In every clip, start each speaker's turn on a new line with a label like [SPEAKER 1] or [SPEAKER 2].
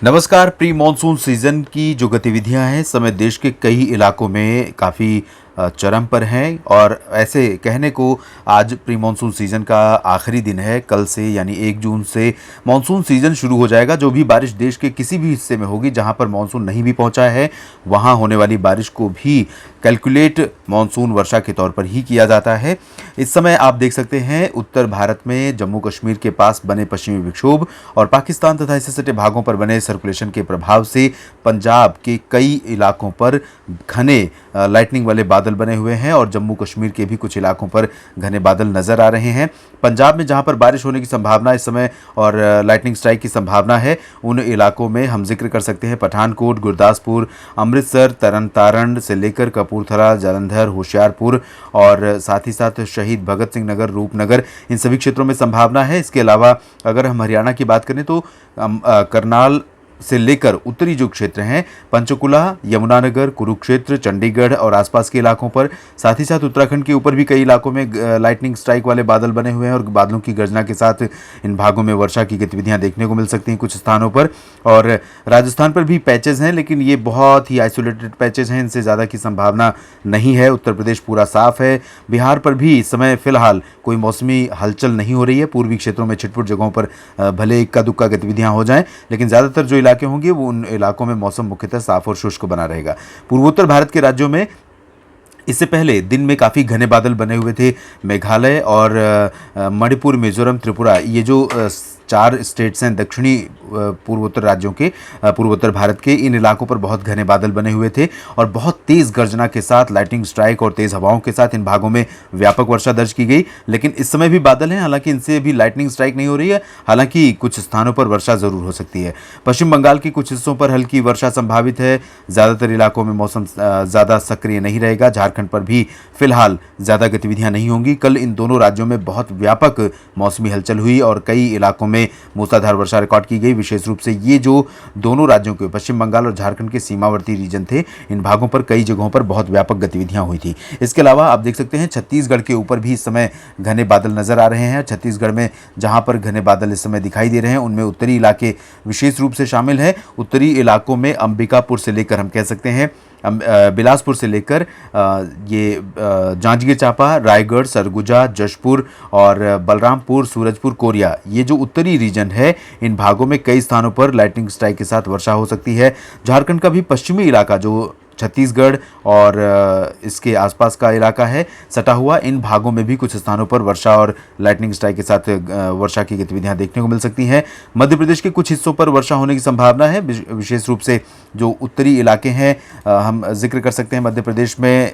[SPEAKER 1] नमस्कार। Pre monsoon season की जो गतिविधियां हैं इस समय देश के कई इलाकों में काफ़ी चरम पर हैं और ऐसे कहने को आज प्री मॉनसून सीजन का आखिरी दिन है। कल से यानी 1 जून से मॉनसून सीजन शुरू हो जाएगा। जो भी बारिश देश के किसी भी हिस्से में होगी जहां पर मॉनसून नहीं भी पहुंचा है वहां होने वाली बारिश को भी कैलकुलेट मॉनसून वर्षा के तौर पर ही किया जाता है। इस समय आप देख सकते हैं उत्तर भारत में जम्मू कश्मीर के पास बने पश्चिमी विक्षोभ और पाकिस्तान तथा इससे सटे भागों पर बने सर्कुलेशन के प्रभाव से पंजाब के कई इलाकों पर घने लाइटनिंग वाले बादल बने हुए हैं और जम्मू कश्मीर के भी कुछ इलाकों पर घने बादल नजर आ रहे हैं। पंजाब में जहां पर बारिश होने की संभावना इस समय और लाइटनिंग स्ट्राइक की संभावना है उन इलाकों में हम जिक्र कर सकते हैं पठानकोट, गुरदासपुर, अमृतसर, तरन तारण से लेकर कपूरथला, जालंधर, होशियारपुर और साथ ही साथ शहीद भगत सिंह नगर, रूपनगर, इन सभी क्षेत्रों में संभावना है। इसके अलावा अगर हम हरियाणा की बात करें तो करनाल से लेकर उत्तरी जो क्षेत्र हैं पंचकुला, यमुनानगर, कुरुक्षेत्र, चंडीगढ़ और आसपास के इलाकों पर, साथ ही साथ उत्तराखंड के ऊपर भी कई इलाकों में लाइटनिंग स्ट्राइक वाले बादल बने हुए हैं और बादलों की गर्जना के साथ इन भागों में वर्षा की गतिविधियां देखने को मिल सकती हैं कुछ स्थानों पर। और राजस्थान पर भी पैचेज हैं लेकिन ये बहुत ही आइसोलेटेड पैचेज हैं, इनसे ज़्यादा की संभावना नहीं है। उत्तर प्रदेश पूरा साफ है। बिहार पर भी इस समय फिलहाल कोई मौसमी हलचल नहीं हो रही है। पूर्वी क्षेत्रों में छिटपुट जगहों पर भले इक्का दुक्का गतिविधियां हो जाएं लेकिन ज़्यादातर जो इलाके होंगे वो उन इलाकों में मौसम मुख्यतः साफ और शुष्क बना रहेगा। पूर्वोत्तर भारत के राज्यों में इससे पहले दिन में काफ़ी घने बादल बने हुए थे। मेघालय और मणिपुर, मिजोरम, त्रिपुरा, ये जो 4 स्टेट्स हैं दक्षिणी पूर्वोत्तर राज्यों के, पूर्वोत्तर भारत के, इन इलाकों पर बहुत घने बादल बने हुए थे और बहुत तेज़ गर्जना के साथ लाइटनिंग स्ट्राइक और तेज़ हवाओं के साथ इन भागों में व्यापक वर्षा दर्ज की गई। लेकिन इस समय भी बादल हैं, हालांकि इनसे भी लाइटनिंग स्ट्राइक नहीं हो रही है। हालांकि कुछ स्थानों पर वर्षा ज़रूर हो सकती है। पश्चिम बंगाल के कुछ हिस्सों पर हल्की वर्षा संभावित है। ज़्यादातर इलाकों में मौसम ज़्यादा सक्रिय नहीं रहेगा। झारखंड पर भी फिलहाल ज़्यादा गतिविधियाँ नहीं होंगी। कल इन दोनों राज्यों में बहुत व्यापक मौसमी हलचल हुई और कई इलाकों में मूसलाधार वर्षा रिकॉर्ड की गई। विशेष रूप से ये जो दोनों राज्यों के पश्चिम बंगाल और झारखंड के सीमावर्ती रीजन थे इन भागों पर कई जगहों पर बहुत व्यापक गतिविधियां हुई थी। इसके अलावा आप देख सकते हैं छत्तीसगढ़ के ऊपर भी इस समय घने बादल नजर आ रहे हैं। छत्तीसगढ़ में जहां पर घने बादल इस समय दिखाई दे रहे हैं उनमें उत्तरी इलाके विशेष रूप से शामिल है। उत्तरी इलाकों में अंबिकापुर से लेकर हम कह सकते हैं बिलासपुर से लेकर ये जांजगीर चांपा, रायगढ़, सरगुजा, जशपुर और बलरामपुर, सूरजपुर, कोरिया, ये जो उत्तरी रीजन है इन भागों में कई स्थानों पर लाइटनिंग स्ट्राइक के साथ वर्षा हो सकती है। झारखंड का भी पश्चिमी इलाका जो छत्तीसगढ़ और इसके आसपास का इलाका है सटा हुआ, इन भागों में भी कुछ स्थानों पर वर्षा और लाइटनिंग स्ट्राइक के साथ वर्षा की गतिविधियां देखने को मिल सकती हैं। मध्य प्रदेश के कुछ हिस्सों पर वर्षा होने की संभावना है। विशेष रूप से जो उत्तरी इलाके हैं हम जिक्र कर सकते हैं मध्य प्रदेश में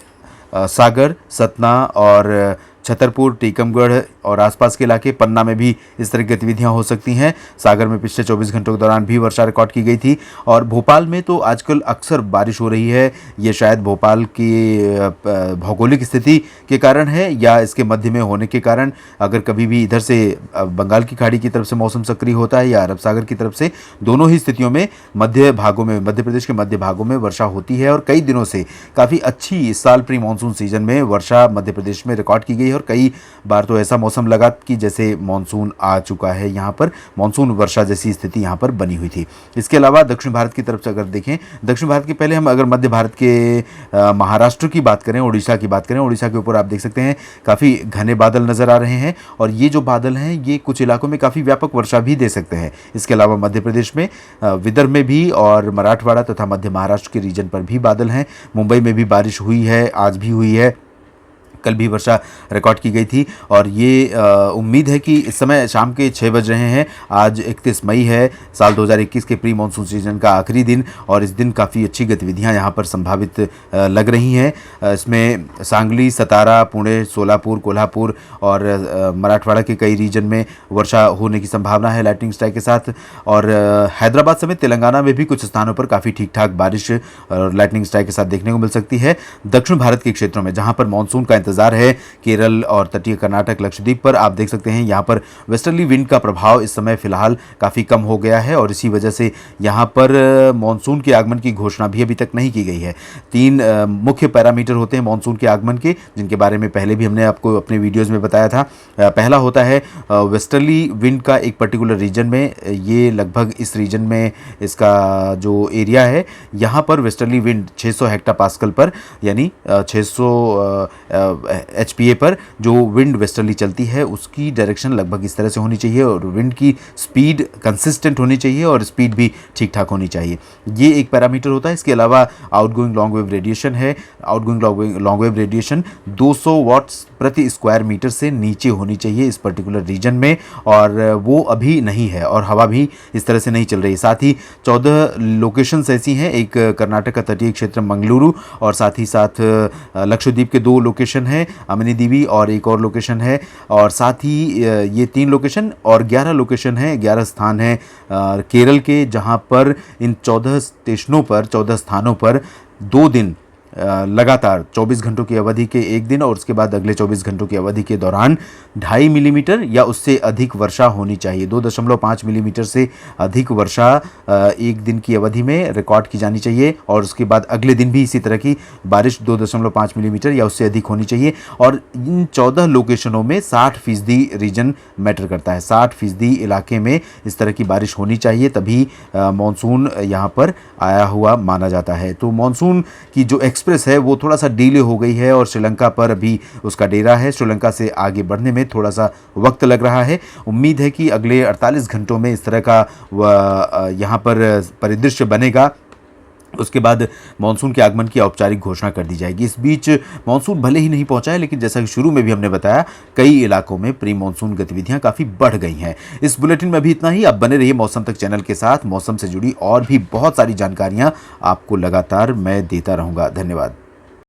[SPEAKER 1] सागर, सतना और छतरपुर, टीकमगढ़ और आसपास के इलाके, पन्ना में भी इस तरह की गतिविधियां हो सकती हैं। सागर में पिछले 24 घंटों के दौरान भी वर्षा रिकॉर्ड की गई थी और भोपाल में तो आजकल अक्सर बारिश हो रही है। ये शायद भोपाल की भौगोलिक स्थिति के कारण है या इसके मध्य में होने के कारण। अगर कभी भी इधर से बंगाल की खाड़ी की तरफ से मौसम सक्रिय होता है या अरब सागर की तरफ से, दोनों ही स्थितियों में मध्य भागों में, मध्य प्रदेश के मध्य भागों में वर्षा होती है और कई दिनों से काफ़ी अच्छी इस साल प्री मानसून सीजन में वर्षा मध्य प्रदेश में रिकॉर्ड की गई और कई बार तो ऐसा मौसम लगा कि जैसे मानसून आ चुका है, यहाँ पर मानसून वर्षा जैसी स्थिति यहाँ पर बनी हुई थी। इसके अलावा दक्षिण भारत की तरफ से अगर देखें, दक्षिण भारत के पहले हम अगर मध्य भारत के महाराष्ट्र की बात करें, उड़ीसा की बात करें, उड़ीसा के ऊपर आप देख सकते हैं काफ़ी घने बादल नज़र आ रहे हैं और ये जो बादल हैं ये कुछ इलाकों में काफ़ी व्यापक वर्षा भी दे सकते हैं। इसके अलावा मध्य प्रदेश में विदर्भ में भी और मराठवाड़ा तथा मध्य महाराष्ट्र के रीजन पर भी बादल हैं। मुंबई में भी बारिश हुई है, आज भी हुई है, कल भी वर्षा रिकॉर्ड की गई थी और ये उम्मीद है कि इस समय शाम के 6 बज रहे हैं। आज 31 मई है, साल 2021 के प्री मानसून सीजन का आखिरी दिन और इस दिन काफ़ी अच्छी गतिविधियां यहाँ पर संभावित लग रही हैं। इसमें सांगली, सतारा, पुणे, सोलापुर, कोल्हापुर और मराठवाड़ा के कई रीजन में वर्षा होने की संभावना है लाइटनिंग स्ट्राइक के साथ और हैदराबाद समेत तेलंगाना में भी कुछ स्थानों पर काफ़ी ठीक ठाक बारिश और लाइटनिंग स्ट्राइक के साथ देखने को मिल सकती है। दक्षिण भारत के क्षेत्रों में जहाँ पर मानसून का इंतज़ार है केरल और तटीय कर्नाटक लक्षद्वीप पर। आप देख सकते हैं यहाँ पर वेस्टर्ली विंड का प्रभाव इस समय फ़िलहाल काफ़ी कम हो गया है और इसी वजह से यहाँ पर मानसून के आगमन की घोषणा भी अभी तक नहीं की गई है। 3 मुख्य पैरामीटर होते हैं मानसून के आगमन के, जिनके बारे में पहले भी हमने आपको अपने वीडियोज़ में बताया था। पहला होता है वेस्टर्ली विंड का एक पर्टिकुलर रीजन में, ये लगभग इस रीजन में इसका जो एरिया है यहाँ पर वेस्टर्ली विंड 600 हेक्टापास्कल पर यानी 600 एचपीए पर जो विंड वेस्टर्ली चलती है उसकी डायरेक्शन लगभग इस तरह से होनी चाहिए और विंड की स्पीड कंसिस्टेंट होनी चाहिए और स्पीड भी ठीक ठाक होनी चाहिए। ये एक पैरामीटर होता है। इसके अलावा आउटगोइंग लॉन्ग वेव रेडिएशन है। Outgoing long wave radiation 200 watts प्रति स्क्वायर मीटर से नीचे होनी चाहिए इस पर्टिकुलर रीजन में, और वो अभी नहीं है और हवा भी इस तरह से नहीं चल रही है। साथ ही 14 लोकेशंस ऐसी हैं, एक कर्नाटक का तटीय क्षेत्र मंगलुरु और साथ ही साथ लक्षद्वीप के 2 लोकेशन हैं, अमनी दीवी और एक और लोकेशन है, और साथ ही ये 3 लोकेशन और 11 लोकेशन हैं, 11 स्थान हैं केरल के, जहां पर इन 14 स्टेशनों पर 14 स्थानों पर 2 दिन लगातार 24 घंटों की अवधि के एक दिन और उसके बाद अगले 24 घंटों की अवधि के दौरान 2.5 मिलीमीटर या उससे अधिक वर्षा होनी चाहिए। 2.5 मिलीमीटर से अधिक वर्षा एक दिन की अवधि में रिकॉर्ड की जानी चाहिए और उसके बाद अगले दिन भी इसी तरह की बारिश 2.5 मिलीमीटर या उससे अधिक होनी चाहिए। और इन 14 लोकेशनों में 60% रीजन मैटर करता है। 60% इलाके में इस तरह की बारिश होनी चाहिए, तभी मानसून यहाँ पर आया हुआ माना जाता है। तो मानसून की जो एक्सप्रेस है वो थोड़ा सा डिले हो गई है और श्रीलंका पर अभी उसका डेरा है। श्रीलंका से आगे बढ़ने में थोड़ा सा वक्त लग रहा है। उम्मीद है कि अगले 48 घंटों में इस तरह का यहाँ पर परिदृश्य बनेगा। उसके बाद मानसून के आगमन की औपचारिक घोषणा कर दी जाएगी। इस बीच मानसून भले ही नहीं पहुंचा है, लेकिन जैसा कि शुरू में भी हमने बताया, कई इलाकों में प्री मानसून गतिविधियां काफ़ी बढ़ गई हैं। इस बुलेटिन में अभी इतना ही। आप बने रहिए मौसम तक चैनल के साथ। मौसम से जुड़ी और भी बहुत सारी जानकारियां आपको लगातार मैं देता रहूँगा। धन्यवाद।